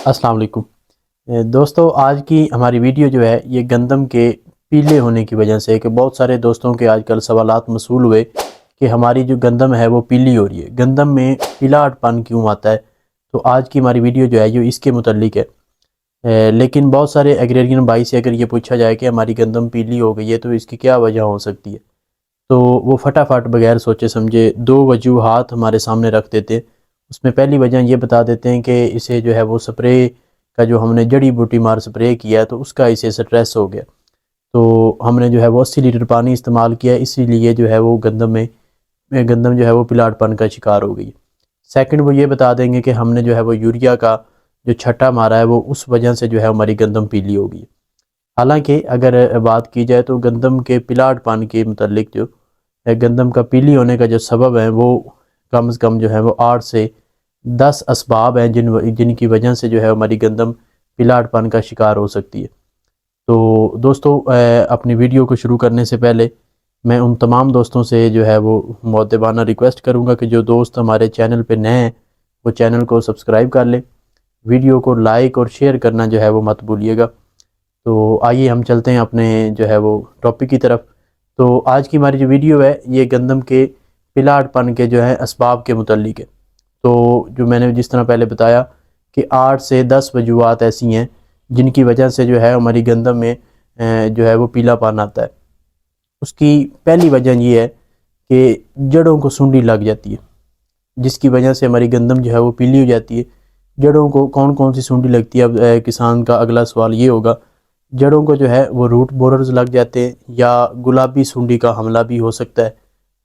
अस्सलाम वालेकुम दोस्तों, आज की हमारी वीडियो जो है ये गंदम के पीले होने की वजह से कि बहुत सारे दोस्तों के आजकल सवालात मसूल हुए कि हमारी जो गंदम है वो पीली हो रही है, गंदम में पीलापन क्यों आता है। तो आज की हमारी वीडियो जो है जो इसके मुतल्लिक है। लेकिन बहुत सारे एग्रेरियन भाई से अगर ये पूछा जाए कि हमारी गंदम पीली हो गई है तो इसकी क्या वजह हो सकती है, तो वो फटाफट बगैर सोचे समझे दो वजूहात हमारे सामने रख देते हैं। उसमें पहली वजह ये बता देते हैं कि इसे जो है वो स्प्रे का जो हमने जड़ी बूटी मार स्प्रे किया तो उसका इसे स्ट्रेस हो गया, तो हमने जो है वो 80 लीटर पानी इस्तेमाल किया, इसीलिए जो है वो गंदम जो है वो पिलाटपन का शिकार हो गई। सेकंड वो ये बता देंगे कि हमने जो है वो यूरिया का जो छट्टा मारा है वो उस वजह से जो है हमारी गंदम पीली हो गई। हालांकि अगर बात की जाए तो गंदम के पिलाटपन के मुतल्लिक जो गंदम का पीली होने का जो सबब है वो कम से कम जो है वो 8 से 10 असबाब हैं जिनकी वजह से जो है हमारी गंदम पिलाटपन का शिकार हो सकती है। तो दोस्तों, अपनी वीडियो को शुरू करने से पहले मैं उन तमाम दोस्तों से जो है वो मुअद्दबाना रिक्वेस्ट करूंगा कि जो दोस्त हमारे चैनल पे नए हैं वो चैनल को सब्सक्राइब कर लें, वीडियो को लाइक और शेयर करना जो है वो मत भूलिएगा। तो आइए हम चलते हैं अपने जो है वो टॉपिक की तरफ। तो आज की हमारी जो वीडियो है ये गंदम के पिलाटपन के जो है असबाब के मुतल्लिक है। तो जो मैंने जिस तरह पहले बताया कि 8 से 10 वजूहात ऐसी हैं जिनकी वजह से जो है हमारी गंदम में जो है वो पीलापन आता है। उसकी पहली वजह ये है कि जड़ों को सुंडी लग जाती है, जिसकी वजह से हमारी गंदम जो है वो पीली हो जाती है। जड़ों को कौन कौन सी सुंडी लगती है, अब किसान का अगला सवाल ये होगा। जड़ों को जो है वो रूट बोरर्स लग जाते हैं या गुलाबी सुंडी का हमला भी हो सकता है।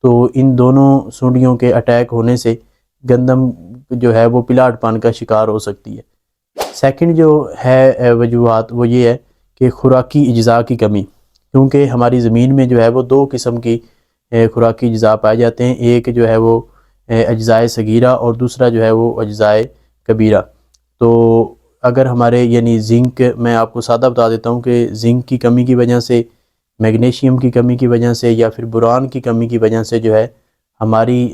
तो इन दोनों सुंडियों के अटैक होने से गंदम जो है वो पिलाटपन का शिकार हो सकती है। सेकंड जो है वजूहात वो ये है कि खुराकी अज्जा की कमी, क्योंकि हमारी ज़मीन में जो है वो दो किस्म की खुराकी अज्जा पाए जाते हैं। एक जो है वो अज्जाए सगीरा और दूसरा जो है वो अज्जाए कबीरा। तो अगर हमारे यानी जिंक, मैं आपको सादा बता देता हूँ कि जिंक की कमी की वजह से, मैग्नीशियम की कमी की वजह से या फिर बोरान की कमी की वजह से जो है हमारी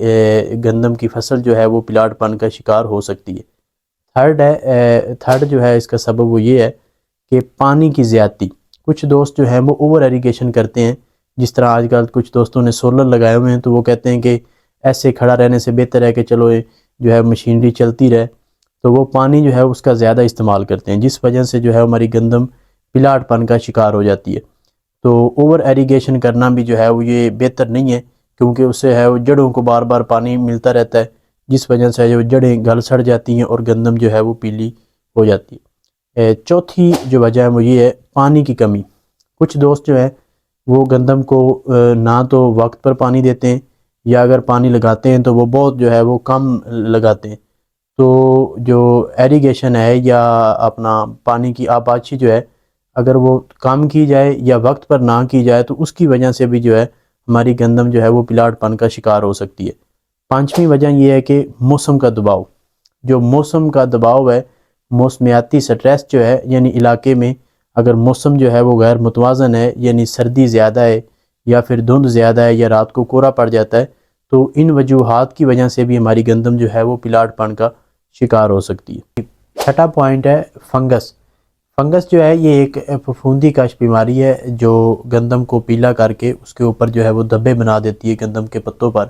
गंदम की फसल जो है वो पिलाटपन का शिकार हो सकती है। थर्ड जो है इसका सबब वो ये है कि पानी की ज़्यादती। कुछ दोस्त जो है वो ओवर एरीगेशन करते हैं, जिस तरह आजकल कुछ दोस्तों ने सोलर लगाए हुए हैं, तो वो कहते हैं कि ऐसे खड़ा रहने से बेहतर है कि चलो जो है मशीनरी चलती रहे, तो वो पानी जो है उसका ज़्यादा इस्तेमाल करते हैं, जिस वजह से जो है हमारी गंदम पिलाटपन का शिकार हो जाती है। तो ओवर एरीगेशन करना भी जो है वो ये बेहतर नहीं है, क्योंकि उससे है वो जड़ों को बार बार पानी मिलता रहता है, जिस वजह से जो जड़ें गल सड़ जाती हैं और गंदम जो है वो पीली हो जाती है। चौथी जो वजह है वो ये है पानी की कमी। कुछ दोस्त जो है वो गंदम को ना तो वक्त पर पानी देते हैं, या अगर पानी लगाते हैं तो वो बहुत जो है वो कम लगाते हैं। तो जो एरीगेशन है या अपना पानी की आबादी जो है, अगर वो कम की जाए या वक्त पर ना की जाए तो उसकी वजह से भी जो है हमारी गंदम जो है वो पिलाटपन का शिकार हो सकती है। पांचवी वजह यह है कि मौसम का दबाव। जो मौसम का दबाव है, मौसमियाती स्ट्रेस जो है, यानी इलाके में अगर मौसम जो है वो गैर मुतवाज़न है, यानी सर्दी ज़्यादा है या फिर धुंध ज़्यादा है या रात को कोहरा पड़ जाता है, तो इन वजूहात की वजह से भी हमारी गंदम जो है वो पिलाटपन का शिकार हो सकती है। छठा पॉइंट है फंगस। फंगस जो है ये एक फफूंदी कश बीमारी है जो गंदम को पीला करके उसके ऊपर जो है वो धब्बे बना देती है गंदम के पत्तों पर,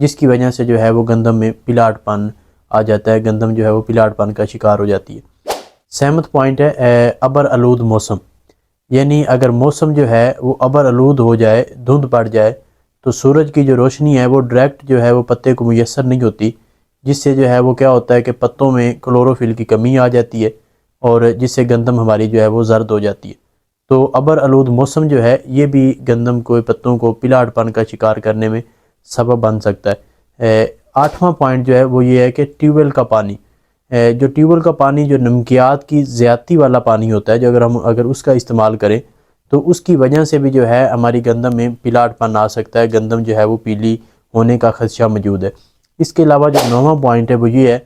जिसकी वजह से जो है वो गंदम में पिलाटपन आ जाता है, गंदम जो है वो पिलाटपन का शिकार हो जाती है। सहमत पॉइंट है अबर आलूद मौसम। यानी अगर मौसम जो है वो अबर आलूद हो जाए, धुंध पड़ जाए, तो सूरज की जो रोशनी है वो डायरेक्ट जो है वो पत्ते को मुयसर नहीं होती, जिससे जो है वो क्या होता है कि पत्तों में क्लोरोफिल की कमी आ जाती है और जिससे गंदम हमारी जो है वो जर्द हो जाती है। तो अबर आलूद मौसम जो है ये भी गंदम को पत्तों को पिलाटपन का शिकार करने में सबब बन सकता है। आठवां पॉइंट जो है वो ये है कि ट्यूबवेल का पानी, जो ट्यूबवेल का पानी जो नमकियात की ज़्यादती वाला पानी होता है, जो अगर उसका इस्तेमाल करें तो उसकी वजह से भी जो है हमारी गंदम में पिलाटपन आ सकता है, गंदम जो है वो पीली होने का खदशा मौजूद है। इसके अलावा जो नौवां पॉइंट है वो ये है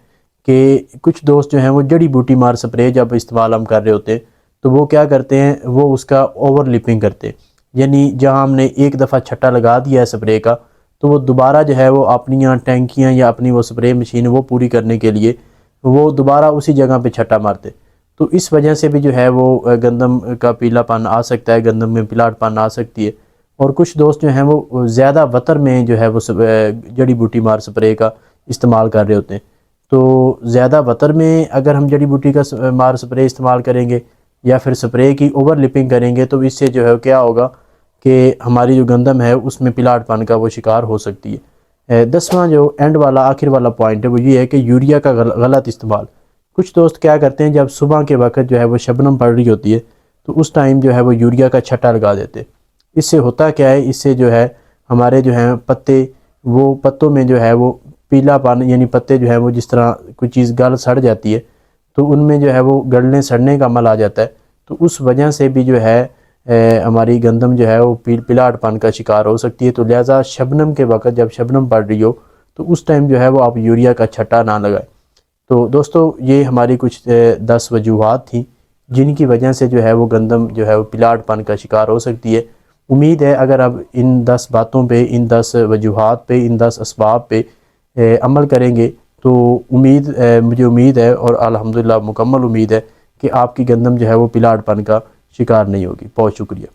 कि कुछ दोस्त जो हैं वो जड़ी बूटी मार स्प्रे जब इस्तेमाल हम कर रहे होते हैं तो वो क्या करते हैं, वो उसका ओवर लिपिंग करते हैं। यानी जहाँ हमने एक दफ़ा छट्टा लगा दिया है स्प्रे का, तो वो दोबारा जो है वो अपनी टैंकियाँ या अपनी वो स्प्रे मशीन वो पूरी करने के लिए وہ دوبارہ اسی جگہ پہ چھٹا مارتے، تو اس وجہ سے بھی جو ہے وہ گندم کا پیلا پن آ سکتا ہے، گندم میں پلاٹ پن آ سکتی ہے۔ اور کچھ دوست جو ہیں وہ زیادہ وتر میں جو ہے وہ جڑی بوٹی مار سپرے کا استعمال کر رہے ہوتے ہیں، تو زیادہ وتر میں اگر ہم جڑی بوٹی کا مار سپرے استعمال کریں گے یا پھر سپرے کی اوور لپنگ کریں گے، تو اس سے جو ہے کیا ہوگا کہ ہماری جو گندم ہے اس میں پلاٹ پن کا وہ شکار ہو سکتی ہے۔ 10واں جو اینڈ والا آخر والا پوائنٹ ہے وہ یہ ہے کہ یوریا کا غلط استعمال۔ کچھ دوست کیا کرتے ہیں، جب صبح کے وقت جو ہے وہ شبنم پڑ رہی ہوتی ہے تو اس ٹائم جو ہے وہ یوریا کا چھٹا لگا دیتے۔ اس سے ہوتا کیا ہے، اس سے جو ہے ہمارے جو ہیں پتے، وہ پتوں میں جو ہے وہ پیلا پن، یعنی پتے جو ہے وہ جس طرح کوئی چیز گل سڑ جاتی ہے تو ان میں جو ہے وہ گلنے سڑنے کا عمل آ جاتا ہے، تو اس وجہ سے بھی جو ہے ہماری گندم جو ہے وہ پلاٹ پن کا شکار ہو سکتی ہے۔ تو لہٰذا شبنم کے وقت جب شبنم پڑ رہی ہو تو اس ٹائم جو ہے وہ آپ یوریا کا چھٹا نہ لگائیں۔ تو دوستو یہ ہماری کچھ 10 وجوہات تھیں جن کی وجہ سے جو ہے وہ گندم جو ہے وہ پلاٹ پن کا شکار ہو سکتی ہے۔ امید ہے اگر آپ ان 10 باتوں پہ، ان 10 وجوہات پہ، ان 10 اسباب پہ عمل کریں گے تو مجھے امید ہے اور الحمدللہ مکمل امید ہے کہ آپ کی گندم جو ہے وہ پلاٹ پن کا شکار نہیں ہوگی۔ بہت شکریہ۔